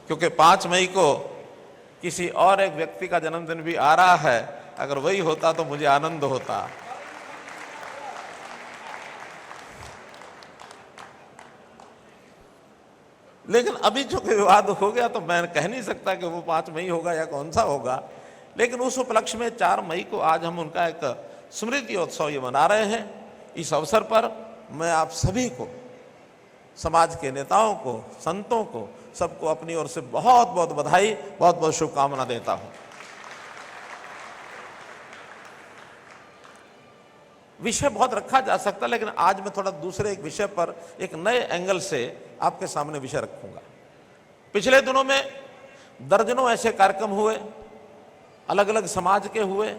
क्योंकि 5 मई को किसी और एक व्यक्ति का जन्मदिन भी आ रहा है। अगर वही होता तो मुझे आनंद होता। लेकिन अभी चूंकि विवाद हो गया तो मैं कह नहीं सकता कि वो 5 मई होगा या कौन सा होगा। लेकिन उस उपलक्ष्य में 4 मई को आज हम उनका एक स्मृति उत्सव ये मना रहे हैं। इस अवसर पर मैं आप सभी को, समाज के नेताओं को, संतों को, सबको अपनी ओर से बहुत बहुत बधाई, बहुत बहुत शुभकामना देता हूं। विषय बहुत रखा जा सकता, लेकिन आज मैं थोड़ा दूसरे एक विषय पर एक नए एंगल से आपके सामने विषय रखूंगा। पिछले दिनों में दर्जनों ऐसे कार्यक्रम हुए, अलग अलग समाज के हुए।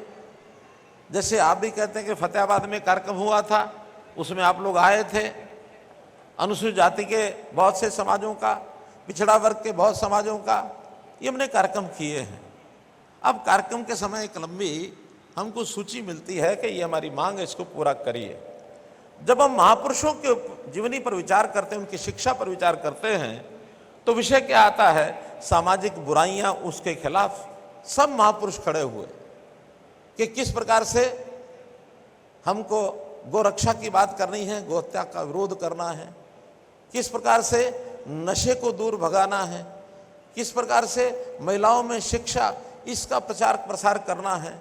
जैसे आप भी कहते हैं कि फतेहाबाद में कार्यक्रम हुआ था, उसमें आप लोग आए थे। अनुसूचित जाति के बहुत से समाजों का, पिछड़ा वर्ग के बहुत समाजों का ये हमने कार्यक्रम किए हैं। अब कार्यक्रम के समय एक लंबी हमको सूची मिलती है कि ये हमारी मांग है, इसको पूरा करिए। जब हम महापुरुषों के जीवनी पर विचार करते हैं, उनकी शिक्षा पर विचार करते हैं, तो विषय क्या आता है? सामाजिक बुराइयां, उसके खिलाफ सब महापुरुष खड़े हुए कि किस प्रकार से हमको गोरक्षा की बात करनी है, गोहत्या का विरोध करना है, किस प्रकार से नशे को दूर भगाना है, किस प्रकार से महिलाओं में शिक्षा, इसका प्रचार प्रसार करना है,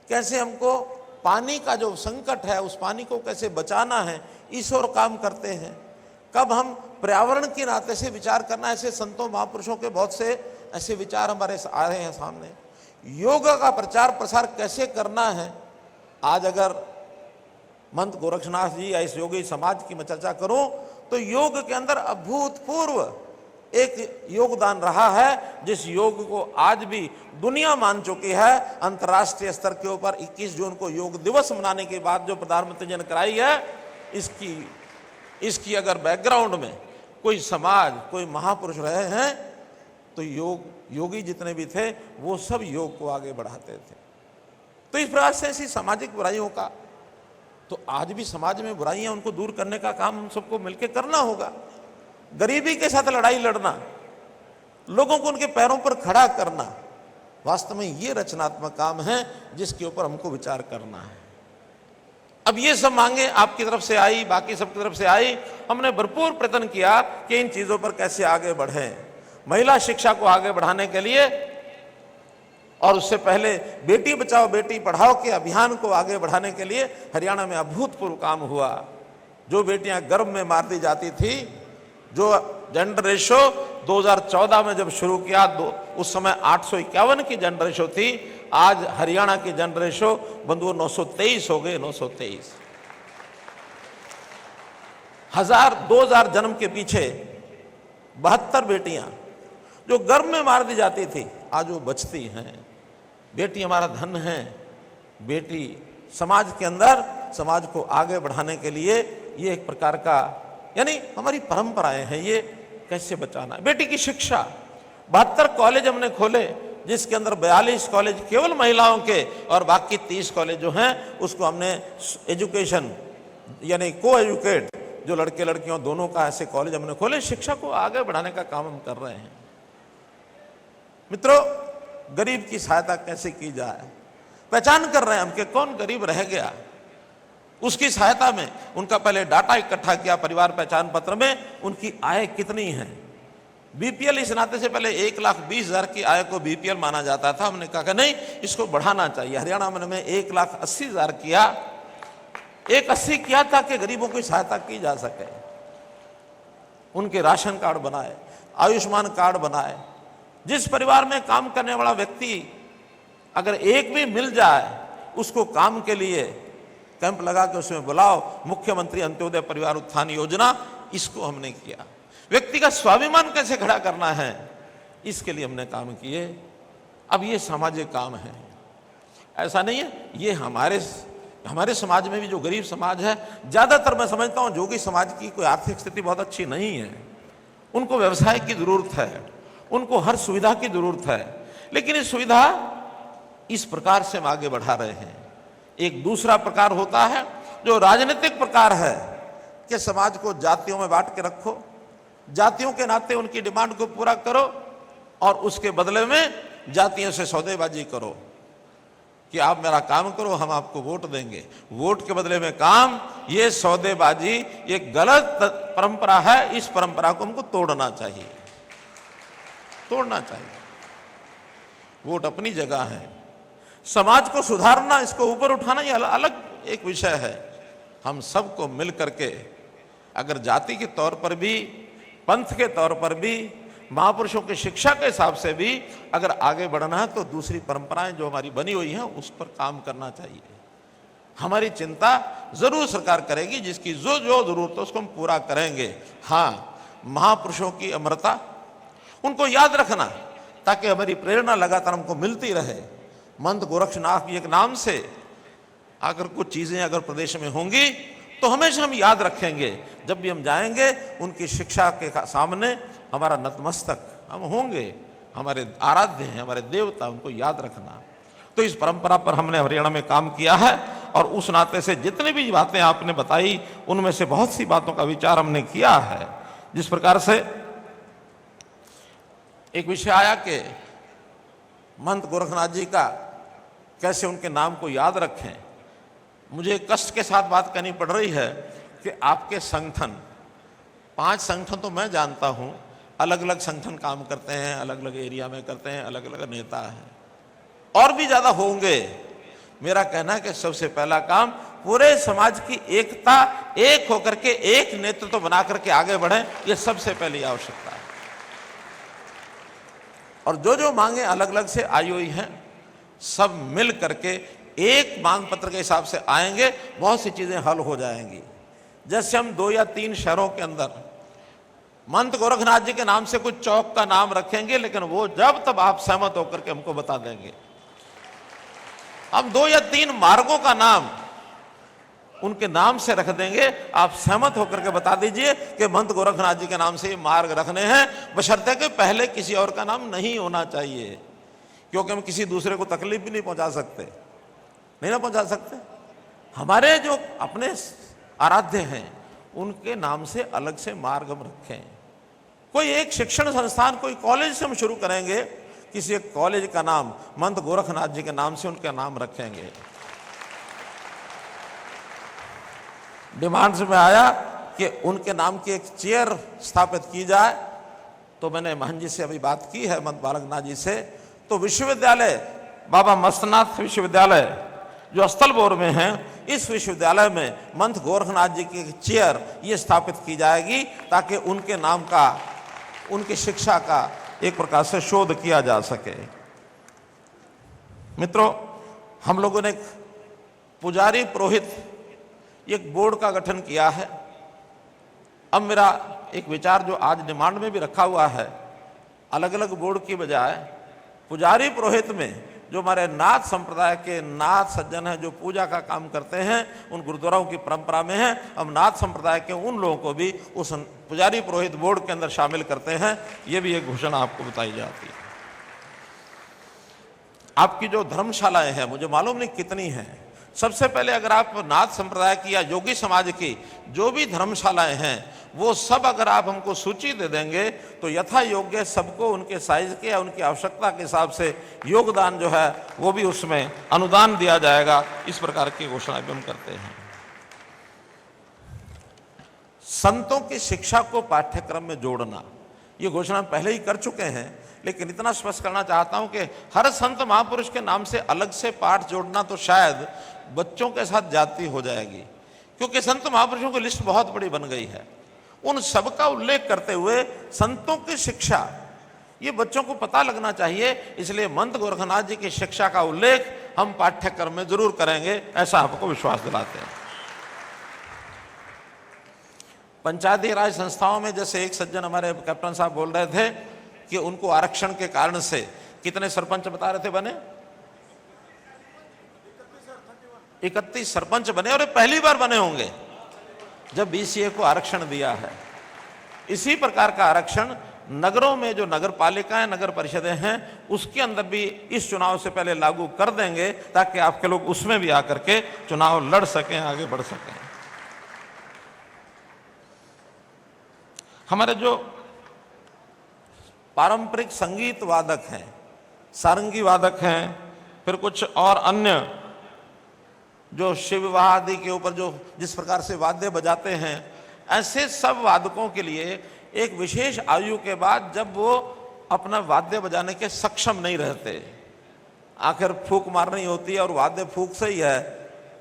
कैसे हमको पानी का जो संकट है उस पानी को कैसे बचाना है, इस ओर काम करते हैं। कब हम पर्यावरण के नाते से विचार करना, ऐसे संतों महापुरुषों के बहुत से ऐसे विचार हमारे आ रहे हैं सामने। योग का प्रचार प्रसार कैसे करना है, आज अगर महंत गोरक्षनाथ जी या इस योगी समाज की मैं चर्चा करूं तो योग के अंदर अभूतपूर्व एक योगदान रहा है, जिस योग को आज भी दुनिया मान चुकी है। अंतर्राष्ट्रीय स्तर के ऊपर 21 जून को योग दिवस मनाने के बाद जो प्रधानमंत्री जी ने कराई है, इसकी अगर बैकग्राउंड में कोई समाज, कोई महापुरुष रहे हैं तो योगी जितने भी थे वो सब योग को आगे बढ़ाते थे। तो इस प्रकार से ऐसी सामाजिक बुराइयों का, तो आज भी समाज में बुराइयां, उनको दूर करने का काम हम सबको मिलकर करना होगा। गरीबी के साथ लड़ाई लड़ना, लोगों को उनके पैरों पर खड़ा करना, वास्तव में ये रचनात्मक काम है जिसके ऊपर हमको विचार करना है। अब ये सब मांगे आपकी तरफ से आई, बाकी सबकी तरफ से आई। हमने भरपूर प्रयत्न किया कि इन चीजों पर कैसे आगे बढ़ें। महिला शिक्षा को आगे बढ़ाने के लिए और उससे पहले बेटी बचाओ बेटी पढ़ाओ के अभियान को आगे बढ़ाने के लिए हरियाणा में अभूतपूर्व काम हुआ। जो बेटियां गर्भ में मार दी जाती थी, जो जेंडर रेशो 2014 में जब शुरू किया, उस समय 851 की जेंडर रेशो थी, आज हरियाणा की जेंडर रेशो बंधुओं 923 हो गए। 923 2000 जन्म के पीछे 72 बेटियां जो गर्भ में मार दी जाती थी, आज वो बचती हैं। बेटी हमारा धन है। बेटी समाज के अंदर, समाज को आगे बढ़ाने के लिए ये एक प्रकार का, यानी हमारी परंपराएं हैं, ये कैसे बचाना है। बेटी की शिक्षा, 72 कॉलेज हमने खोले, जिसके अंदर 42 कॉलेज केवल महिलाओं के और बाकी 30 कॉलेज जो हैं उसको हमने एजुकेशन यानी को एजुकेट, जो लड़के लड़कियों दोनों का ऐसे कॉलेज हमने खोले। शिक्षा को आगे बढ़ाने का काम हम कर रहे हैं। मित्रों, गरीब की सहायता कैसे की जाए, पहचान कर रहे हैं हम कि कौन गरीब रह गया। उसकी सहायता में उनका पहले डाटा इकट्ठा किया, परिवार पहचान पत्र में उनकी आय कितनी है। बीपीएल इस नाते से पहले 1,20,000 की आय को बीपीएल माना जाता था। हमने कहा कि नहीं, इसको बढ़ाना चाहिए। हरियाणा में 1,80,000 किया, 1,80,000 किया ताकि गरीबों की सहायता की जा सके। उनके राशन कार्ड बनाए, आयुष्मान कार्ड बनाए। जिस परिवार में काम करने वाला व्यक्ति अगर एक भी मिल जाए, उसको काम के लिए कैंप लगा के उसमें बुलाओ। मुख्यमंत्री अंत्योदय परिवार उत्थान योजना, इसको हमने किया। व्यक्ति का स्वाभिमान कैसे खड़ा करना है, इसके लिए हमने काम किए। अब ये सामाजिक काम है, ऐसा नहीं है। ये हमारे समाज में भी जो गरीब समाज है, ज्यादातर मैं समझता हूं जोगी समाज की कोई आर्थिक स्थिति बहुत अच्छी नहीं है। उनको व्यवसाय की जरूरत है, उनको हर सुविधा की जरूरत है, लेकिन ये सुविधा इस प्रकार से हम आगे बढ़ा रहे हैं। एक दूसरा प्रकार होता है जो राजनीतिक प्रकार है कि समाज को जातियों में बांट के रखो, जातियों के नाते उनकी डिमांड को पूरा करो। और उसके बदले में जातियों से सौदेबाजी करो कि आप मेरा काम करो, हम आपको वोट देंगे। वोट के बदले में काम, ये सौदेबाजी, ये गलत परंपरा है। इस परंपरा को हमको तोड़ना चाहिए, तोड़ना चाहिए। वोट अपनी जगह है, समाज को सुधारना, इसको ऊपर उठाना, ये अलग एक विषय है। हम सबको मिल करके अगर जाति के तौर पर भी, पंथ के तौर पर भी, महापुरुषों की शिक्षा के हिसाब से भी अगर आगे बढ़ना है तो दूसरी परंपराएं जो हमारी बनी हुई हैं उस पर काम करना चाहिए। हमारी चिंता जरूर सरकार करेगी, जिसकी जो जो जरूरत है उसको हम पूरा करेंगे। हाँ, महापुरुषों की अमरता, उनको याद रखना ताकि हमारी प्रेरणा लगातार हमको मिलती रहे। मंत गोरक्षनाथ जी के नाम से अगर कुछ चीजें अगर प्रदेश में होंगी तो हमेशा हम याद रखेंगे। जब भी हम जाएंगे उनकी शिक्षा के सामने हमारा नतमस्तक हम होंगे। हमारे आराध्य हैं, हमारे देवता, उनको याद रखना। तो इस परंपरा पर हमने हरियाणा में काम किया है और उस नाते से जितनी भी बातें आपने बताई उनमें से बहुत सी बातों का विचार हमने किया है। जिस प्रकार से एक विषय आया कि मंत गोरखनाथ जी का कैसे उनके नाम को याद रखें, मुझे कष्ट के साथ बात करनी पड़ रही है कि आपके संगठन, 5 संगठन तो मैं जानता हूं, अलग अलग संगठन काम करते हैं, अलग अलग एरिया में करते हैं, अलग अलग नेता हैं, और भी ज्यादा होंगे। मेरा कहना है कि सबसे पहला काम पूरे समाज की एकता, एक होकर के एक नेतृत्व बना करके आगे बढ़े, ये सबसे पहली आवश्यकता है। और जो जो मांगे अलग अलग से आई हुई हैं, सब मिल करके एक मांग पत्र के हिसाब से आएंगे, बहुत सी चीजें हल हो जाएंगी। जैसे हम 2 या 3 शहरों के अंदर मंत गोरखनाथ जी के नाम से कुछ चौक का नाम रखेंगे, लेकिन वो जब तब आप सहमत होकर के हमको बता देंगे। हम 2 या 3 मार्गों का नाम उनके नाम से रख देंगे, आप सहमत होकर के बता दीजिए कि मंत गोरखनाथ जी के नाम से ये मार्ग रखने हैं, बशर्ते कि पहले किसी और का नाम नहीं होना चाहिए, क्योंकि हम किसी दूसरे को तकलीफ भी नहीं पहुंचा सकते, नहीं ना पहुंचा सकते। हमारे जो अपने आराध्य हैं उनके नाम से अलग से मार्ग हम रखें। कोई एक शिक्षण संस्थान, कोई कॉलेज से हम शुरू करेंगे, किसी एक कॉलेज का नाम मंत गोरखनाथ जी के नाम से उनका नाम रखेंगे। डिमांड्स में आया कि उनके नाम की एक चेयर स्थापित की जाए, तो मैंने महंत जी से अभी बात की है, मंत बालकनाथ जी से। तो विश्वविद्यालय बाबा मस्तनाथ विश्वविद्यालय जो स्थलबोर में है, इस विश्वविद्यालय में मंत गोरखनाथ जी की चेयर ये स्थापित की जाएगी, ताकि उनके नाम का, उनकी शिक्षा का एक प्रकार से शोध किया जा सके। मित्रों, हम लोगों ने पुजारी पुरोहित एक बोर्ड का गठन किया है। अब मेरा एक विचार जो आज डिमांड में भी रखा हुआ है, अलग अलग बोर्ड की बजाय पुजारी पुरोहित में जो हमारे नाथ संप्रदाय के नाथ सज्जन हैं, जो पूजा का काम करते हैं, उन गुरुद्वाराओं की परंपरा में है, हम नाथ संप्रदाय के उन लोगों को भी उस पुजारी पुरोहित बोर्ड के अंदर शामिल करते हैं। ये भी एक घोषणा आपको बताई जाती है। आपकी जो धर्मशालाएं हैं, मुझे मालूम नहीं कितनी हैं, सबसे पहले अगर आप नाथ संप्रदाय की या योगी समाज की जो भी धर्मशालाएं हैं, वो सब अगर आप हमको सूची दे देंगे तो यथा योग्य सबको उनके साइज के या उनकी आवश्यकता के हिसाब से योगदान जो है वो भी उसमें अनुदान दिया जाएगा। इस प्रकार की घोषणा भी हम करते हैं। संतों की शिक्षा को पाठ्यक्रम में जोड़ना, ये घोषणा पहले ही कर चुके हैं, लेकिन इतना स्पष्ट करना चाहता हूं कि हर संत महापुरुष के नाम से अलग से पाठ जोड़ना तो शायद बच्चों के साथ जाती हो जाएगी, क्योंकि संत महापुरुषों की लिस्ट बहुत बड़ी बन गई है। उन सब का उल्लेख करते हुए संतों की शिक्षा ये बच्चों को पता लगना चाहिए, इसलिए मंत गोरखनाथ जी की शिक्षा का उल्लेख हम पाठ्यक्रम में जरूर करेंगे, ऐसा आपको विश्वास दिलाते हैं। पंचायती राज संस्थाओं में जैसे एक सज्जन हमारे कैप्टन साहब बोल रहे थे कि उनको आरक्षण के कारण से कितने सरपंच बता रहे थे बने, 31 सरपंच बने, और पहली बार बने होंगे जब बीसीए को आरक्षण दिया है। इसी प्रकार का आरक्षण नगरों में जो नगर पालिकाएं, नगर परिषदें हैं, उसके अंदर भी इस चुनाव से पहले लागू कर देंगे, ताकि आपके लोग उसमें भी आकर के चुनाव लड़ सकें, आगे बढ़ सकें। हमारे जो पारंपरिक संगीत वादक हैं, सारंगी वादक हैं, फिर कुछ और अन्य जो शिव विवाह आदि के ऊपर जो जिस प्रकार से वाद्य बजाते हैं, ऐसे सब वादकों के लिए एक विशेष आयु के बाद जब वो अपना वाद्य बजाने के सक्षम नहीं रहते, आखिर फूंक मारनी होती है और वाद्य फूंक से ही है,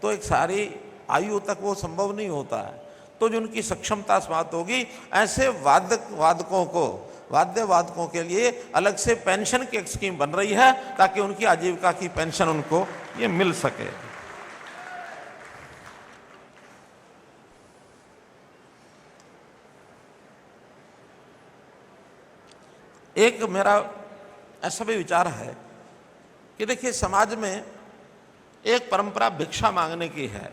तो एक सारी आयु तक वो संभव नहीं होता है, तो जो उनकी सक्षमता समाप्त होगी, ऐसे वाद्य वादकों के लिए अलग से पेंशन की एक स्कीम बन रही है ताकि उनकी आजीविका की पेंशन उनको ये मिल सके। एक मेरा ऐसा भी विचार है कि देखिए, समाज में एक परंपरा भिक्षा मांगने की है,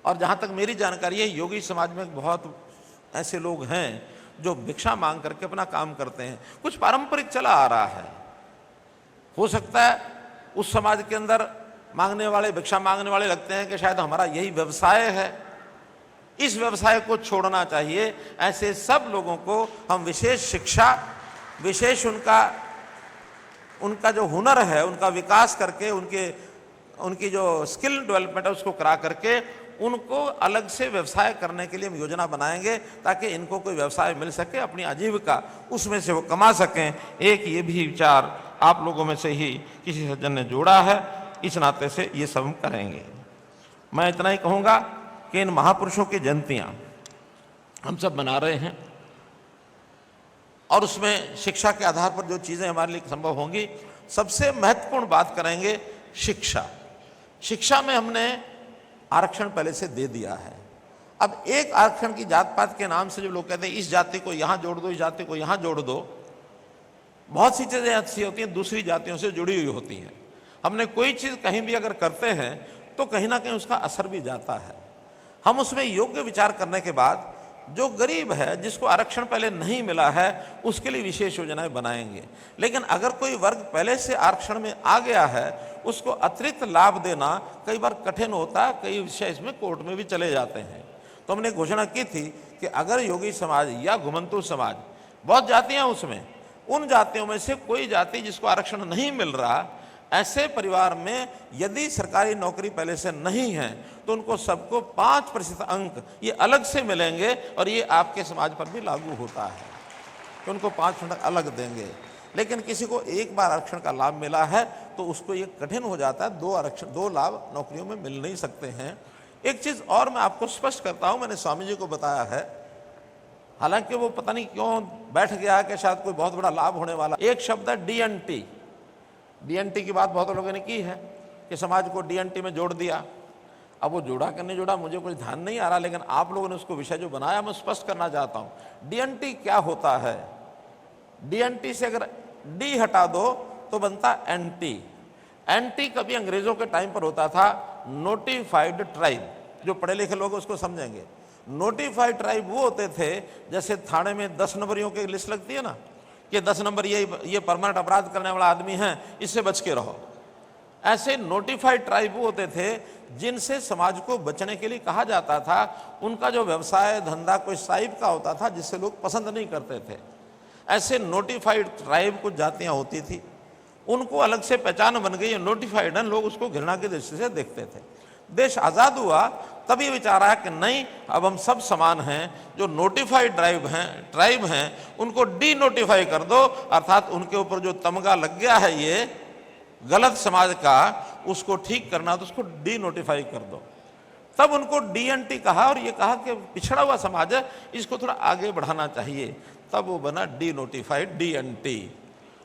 और जहाँ तक मेरी जानकारी है, योगी समाज में बहुत ऐसे लोग हैं जो भिक्षा मांग करके अपना काम करते हैं। कुछ पारंपरिक चला आ रहा है, हो सकता है उस समाज के अंदर मांगने वाले, भिक्षा मांगने वाले लगते हैं कि शायद हमारा यही व्यवसाय है, इस व्यवसाय को छोड़ना चाहिए। ऐसे सब लोगों को हम विशेष शिक्षा, विशेष उनका जो हुनर है उनका विकास करके, उनकी जो स्किल डेवलपमेंट है उसको करा करके उनको अलग से व्यवसाय करने के लिए हम योजना बनाएंगे ताकि इनको कोई व्यवसाय मिल सके, अपनी आजीविका उसमें से वो कमा सकें। एक ये भी विचार आप लोगों में से ही किसी सज्जन ने जोड़ा है, इस नाते से ये सब हम करेंगे। मैं इतना ही कहूँगा कि इन महापुरुषों की जयंतियाँ हम सब मना रहे हैं, और उसमें शिक्षा के आधार पर जो चीज़ें हमारे लिए संभव होंगी, सबसे महत्वपूर्ण बात करेंगे शिक्षा। शिक्षा में हमने आरक्षण पहले से दे दिया है। अब एक आरक्षण की जात पात के नाम से जो लोग कहते हैं इस जाति को यहाँ जोड़ दो, इस जाति को यहाँ जोड़ दो, बहुत सी चीज़ें ऐसी होती हैं दूसरी जातियों से जुड़ी हुई होती हैं। हमने कोई चीज़ कहीं भी अगर करते हैं तो कहीं ना कहीं उसका असर भी जाता है। हम उसमें योग्य विचार करने के बाद जो गरीब है, जिसको आरक्षण पहले नहीं मिला है, उसके लिए विशेष योजनाएं बनाएंगे। लेकिन अगर कोई वर्ग पहले से आरक्षण में आ गया है, उसको अतिरिक्त लाभ देना कई बार कठिन होता है, कई विषय इसमें कोर्ट में भी चले जाते हैं। तो हमने घोषणा की थी कि अगर योगी समाज या घुमंतु समाज, बहुत जातियां उसमें, उन जातियों में से कोई जाति जिसको आरक्षण नहीं मिल रहा, ऐसे परिवार में यदि सरकारी नौकरी पहले से नहीं है तो उनको सबको 5% अंक ये अलग से मिलेंगे, और ये आपके समाज पर भी लागू होता है, तो उनको 5% अलग देंगे। लेकिन किसी को एक बार आरक्षण का लाभ मिला है तो उसको ये कठिन हो जाता है, दो लाभ नौकरियों में मिल नहीं सकते हैं। एक चीज़ और मैं आपको स्पष्ट करता हूँ, मैंने स्वामी जी को बताया है, हालांकि वो पता नहीं क्यों बैठ गया है कि शायद कोई बहुत बड़ा लाभ होने वाला। एक शब्द है डीएनटी। डीएनटी की बात बहुत लोगों ने की है कि समाज को डीएनटी में जोड़ दिया। अब वो जोड़ा कि नहीं जोड़ा मुझे कुछ ध्यान नहीं आ रहा, लेकिन आप लोगों ने उसको विषय जो बनाया मैं स्पष्ट करना चाहता हूँ। डीएनटी क्या होता है? डीएनटी से अगर डी हटा दो तो बनता एनटी। एनटी कभी अंग्रेजों के टाइम पर होता था नोटिफाइड ट्राइब, जो पढ़े लिखे लोग उसको समझेंगे। नोटिफाइड ट्राइब वो होते थे, जैसे थाने में 10 नंबरियों की लिस्ट लगती है ना, कि 10 नंबर ये परमानेंट अपराध करने वाला आदमी है, इससे बच के रहो। ऐसे नोटिफाइड ट्राइब वो होते थे जिनसे समाज को बचने के लिए कहा जाता था। उनका जो व्यवसाय धंधा कोई साहिब का होता था जिससे लोग पसंद नहीं करते थे। ऐसे नोटिफाइड ट्राइब कुछ जातियां होती थी, उनको अलग से पहचान बन गई, नोटिफाइड है, लोग उसको घृणा की दृष्टि से देखते थे। देश आज़ाद हुआ तभी विचार आया कि नहीं, अब हम सब समान हैं। जो नोटिफाइड ट्राइब हैं उनको डी नोटिफाई कर दो, अर्थात उनके ऊपर जो तमगा लग गया है ये गलत समाज का, उसको ठीक करना तो उसको डी नोटिफाई कर दो। तब उनको डीएनटी कहा, और ये कहा कि पिछड़ा हुआ समाज है, इसको थोड़ा आगे बढ़ाना चाहिए, तब वो बना डी नोटिफाइड डीएनटी।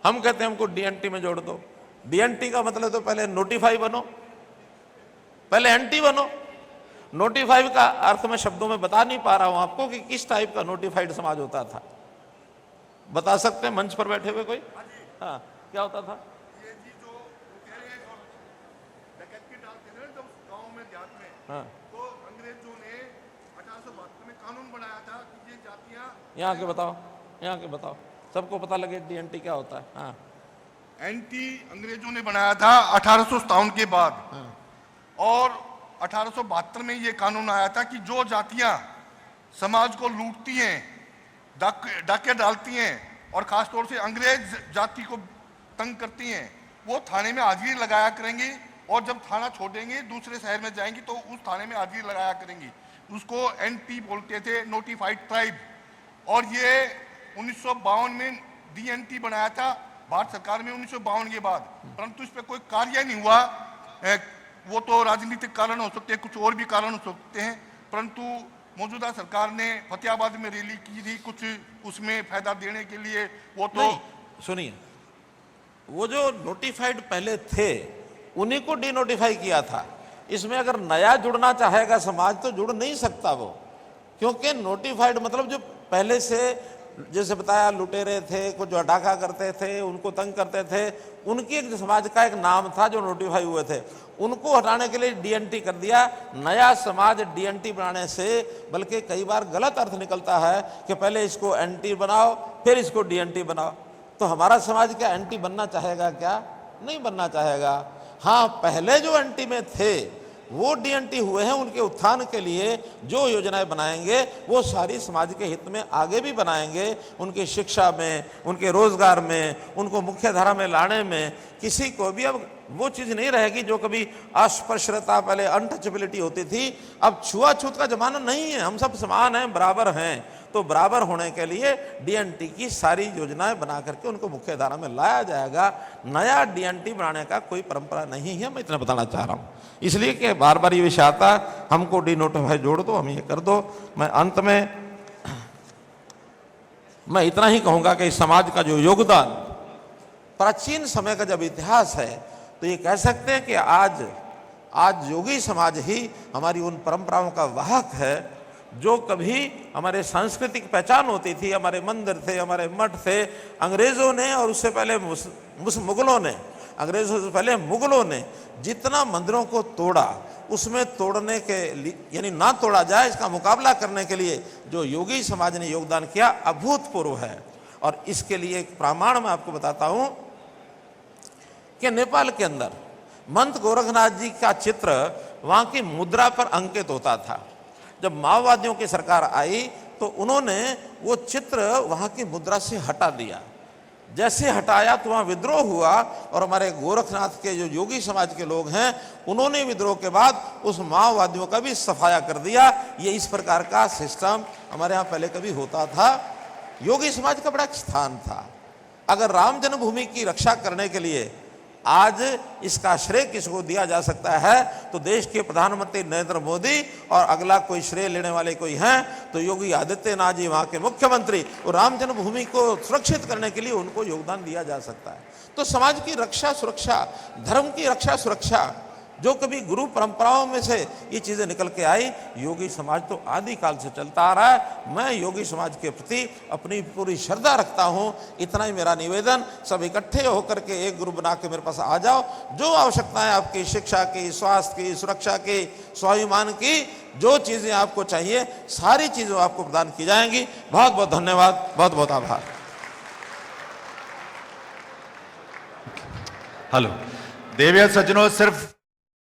हम कहते हैं हमको डीएनटी में जोड़ दो। डीएनटी का मतलब तो पहले नोटिफाई बनो, पहले एंटी बनो। नोटिफाइड का अर्थ मैं शब्दों में बता नहीं पा रहा हूं आपको कि किस टाइप का नोटिफाइड समाज होता था। बता सकते हैं मंच पर बैठे हुए कोई? हाँ, क्या होता था? ये जी जो डकैती डालते थे जब गांव में देहात में, हाँ, तो अंग्रेजों ने 1872 में कानून बनाया था कि ये जातियां, यहाँ के बताओ, सबको पता लगे डीएनटी क्या होता है। हाँ, एंटी अंग्रेजों ने बनाया था 1857 के बाद। हाँ, और 1872 में ये कानून आया था कि जो जातियां समाज को लूटती हैं, डाके डालती हैं, और खास तौर से अंग्रेज जाति को तंग करती हैं, वो थाने में हाजिरी लगाया करेंगी और जब थाना छोड़ेंगे दूसरे शहर में जाएंगी तो उस थाने में हाजिरी लगाया करेंगी। उसको एनटी बोलते थे, नोटिफाइड ट्राइब। और ये 1952 में डीएनटी बनाया था भारत सरकार में 1952 के बाद, परंतु इस पर कोई कार्य नहीं हुआ। वो तो राजनीतिक कारण हो सकते हैं, कुछ और भी कारण हो सकते हैं, परंतु मौजूदा सरकार ने फतेहाबाद में रैली की थी कुछ उसमें फायदा देने के लिए। वो तो सुनिए, वो जो नोटिफाइड पहले थे उन्हीं को डिनोटिफाई किया था। इसमें अगर नया जुड़ना चाहेगा समाज तो जुड़ नहीं सकता वो, क्योंकि नोटिफाइड मतलब जो पहले से जैसे बताया लुटेरे थे, कुछ जो डाका करते थे, उनको तंग करते थे, उनकी एक समाज का एक नाम था जो नोटिफाई हुए थे, उनको हटाने के लिए डीएनटी कर दिया। नया समाज डीएनटी बनाने से बल्कि कई बार गलत अर्थ निकलता है कि पहले इसको एनटी बनाओ फिर इसको डीएनटी बनाओ। तो हमारा समाज क्या एंटी बनना चाहेगा? क्या नहीं बनना चाहेगा। हाँ, पहले जो एंटी में थे वो डीएनटी हुए हैं, उनके उत्थान के लिए जो योजनाएं बनाएंगे वो सारी समाज के हित में आगे भी बनाएंगे। उनकी शिक्षा में, उनके रोजगार में, उनको मुख्य धारा में लाने में किसी को भी अब वो चीज नहीं रहेगी जो कभी अस्पृश्यता, पहले अनटचेबिलिटी होती थी। अब छुआछूत का जमाना नहीं है, हम सब समान हैं, बराबर हैं। तो बराबर होने के लिए डीएनटी की सारी योजनाएं बना करके उनको मुख्य धारा में लाया जाएगा। नया डीएनटी बनाने का कोई परंपरा नहीं है, मैं इतना बताना चाह रहा हूं। इसलिए कि बार बार ये विषय आता, हमको डिनोटिफाई जोड़ दो, हम ये कर दो। मैं अंत में मैं इतना ही कहूंगा कि इस समाज का जो योगदान प्राचीन समय का जब इतिहास है तो ये कह सकते हैं कि आज योगी समाज ही हमारी उन परंपराओं का वाहक है जो कभी हमारे सांस्कृतिक पहचान होती थी। हमारे मंदिर थे, हमारे मठ थे। अंग्रेजों ने और उससे पहले मुगलों ने, अंग्रेजों से पहले मुगलों ने जितना मंदिरों को तोड़ा, उसमें तोड़ने के लिए यानी ना तोड़ा जाए इसका मुकाबला करने के लिए जो योगी समाज ने योगदान किया अभूतपूर्व है। और इसके लिए एक प्रमाण मैं आपको बताता हूं कि नेपाल के अंदर मंत गोरखनाथ जी का चित्र वहां की मुद्रा पर अंकित होता था। जब माओवादियों की सरकार आई तो उन्होंने वो चित्र वहां की मुद्रा से हटा दिया। जैसे हटाया तो वहां विद्रोह हुआ और हमारे गोरखनाथ के जो योगी समाज के लोग हैं उन्होंने विद्रोह के बाद उस माओवादियों का भी सफाया कर दिया। ये इस प्रकार का सिस्टम हमारे यहाँ पहले कभी होता था। योगी समाज का बड़ा स्थान था। अगर राम जन्मभूमि की रक्षा करने के लिए आज इसका श्रेय किसको दिया जा सकता है तो देश के प्रधानमंत्री नरेंद्र मोदी, और अगला कोई श्रेय लेने वाले कोई हैं तो योगी आदित्यनाथ जी वहां के मुख्यमंत्री। और राम जन्मभूमि को सुरक्षित करने के लिए उनको योगदान दिया जा सकता है। तो समाज की रक्षा सुरक्षा, धर्म की रक्षा सुरक्षा, जो कभी गुरु परंपराओं में से ये चीजें निकल के आई, योगी समाज तो आदिकाल से चलता आ रहा है। मैं योगी समाज के प्रति अपनी पूरी श्रद्धा रखता हूं। इतना ही मेरा निवेदन, सब इकट्ठे होकर के एक ग्रुप बना के मेरे पास आ जाओ। जो आवश्यकताएं आपकी शिक्षा की, स्वास्थ्य की, सुरक्षा की, स्वाभिमान की, जो चीजें आपको चाहिए सारी चीजें आपको प्रदान की जाएंगी। बहुत बहुत धन्यवाद, बहुत बहुत आभार। हेलो देविया सज्जनों, सिर्फ